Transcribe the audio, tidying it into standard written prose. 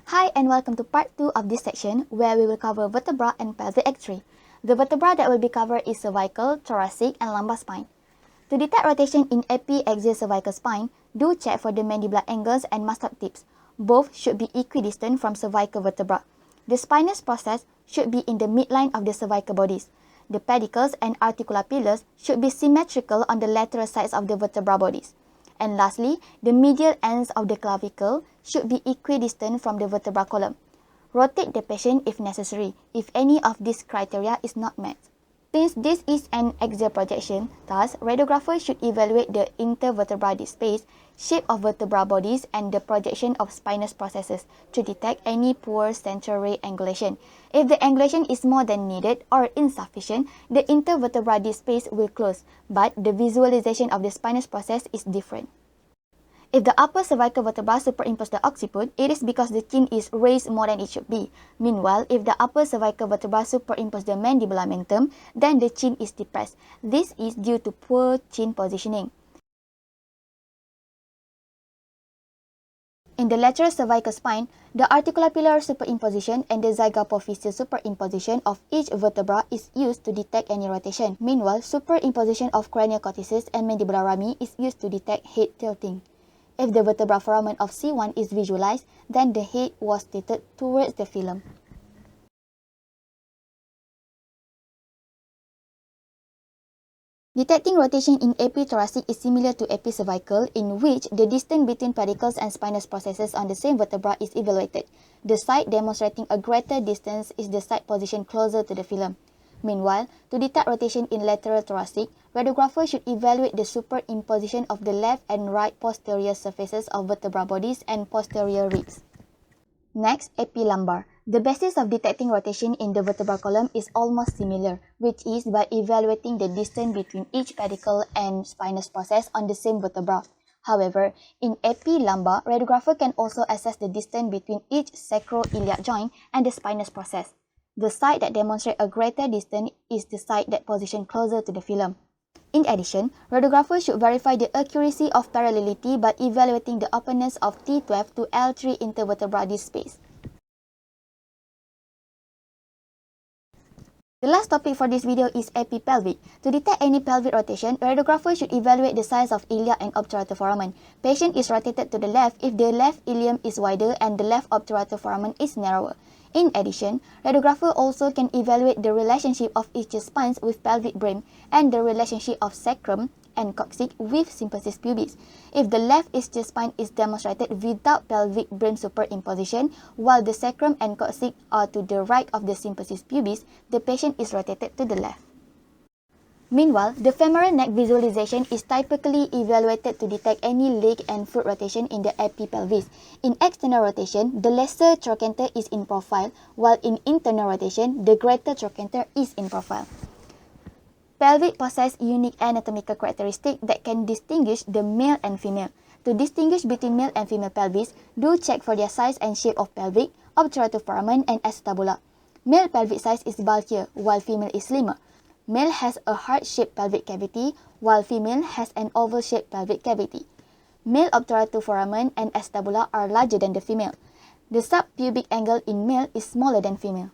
Hi and welcome to part 2 of this section where we will cover vertebra and pelvic X-ray. The vertebra that will be covered is cervical, thoracic and lumbar spine. To detect rotation in epi-axial cervical spine, do check for the mandibular angles and muscle tips. Both should be equidistant from cervical vertebra. The spinous process should be in the midline of the cervical bodies. The pedicles and articular pillars should be symmetrical on the lateral sides of the vertebral bodies. And lastly, the medial ends of the clavicle should be equidistant from the vertebral column. Rotate the patient if necessary, if any of these criteria is not met. Since this is an axial projection, thus, radiographer should evaluate the intervertebral disc space, shape of vertebral bodies, and the projection of spinous processes to detect any poor central ray angulation. If the angulation is more than needed or insufficient, the intervertebral disc space will close, but the visualization of the spinous process is different. If the upper cervical vertebra superimpose the occiput, it is because the chin is raised more than it should be. Meanwhile, if the upper cervical vertebra superimpose the mandibular mentum, then the chin is depressed. This is due to poor chin positioning. In the lateral cervical spine, the articular pillar superimposition and the zygapophyseal superimposition of each vertebra is used to detect any rotation. Meanwhile, superimposition of cranial cortices and mandibular rami is used to detect head tilting. If the vertebral foramen of C1 is visualized, then the head was tilted towards the filum. Detecting rotation in epithoracic is similar to epicervical, in which the distance between pedicles and spinous processes on the same vertebra is evaluated. The site demonstrating a greater distance is the site positioned closer to the filum. Meanwhile, to detect rotation in lateral thoracic, radiographer should evaluate the superimposition of the left and right posterior surfaces of vertebral bodies and posterior ribs. Next, epilumbar. The basis of detecting rotation in the vertebral column is almost similar, which is by evaluating the distance between each pedicle and spinous process on the same vertebra. However, in epilumbar, radiographer can also assess the distance between each sacroiliac joint and the spinous process. The site that demonstrates a greater distance is the site that positions closer to the filum. In addition, radiographer should verify the accuracy of parallelity by evaluating the openness of T12 to L3 intervertebral disc space. The last topic for this video is epipelvic. To detect any pelvic rotation, radiographer should evaluate the size of iliac and obturator foramen. Patient is rotated to the left if the left ilium is wider and the left obturator foramen is narrower. In addition, radiographer also can evaluate the relationship of ischial spines with pelvic brim and the relationship of sacrum and coccyx with symphysis pubis. If the left ischial spine is demonstrated without pelvic brim superimposition, while the sacrum and coccyx are to the right of the symphysis pubis, the patient is rotated to the left. Meanwhile, the femoral neck visualization is typically evaluated to detect any leg and foot rotation in the epipelvis. In external rotation, the lesser trochanter is in profile, while in internal rotation, the greater trochanter is in profile. Pelvic possess unique anatomical characteristics that can distinguish the male and female. To distinguish between male and female pelvis, do check for their size and shape of pelvic, obturator foramen, and acetabula. Male pelvic size is bulkier, while female is slimmer. Male has a heart-shaped pelvic cavity, while female has an oval-shaped pelvic cavity. Male obturator foramen and acetabula are larger than the female. The subpubic angle in male is smaller than female.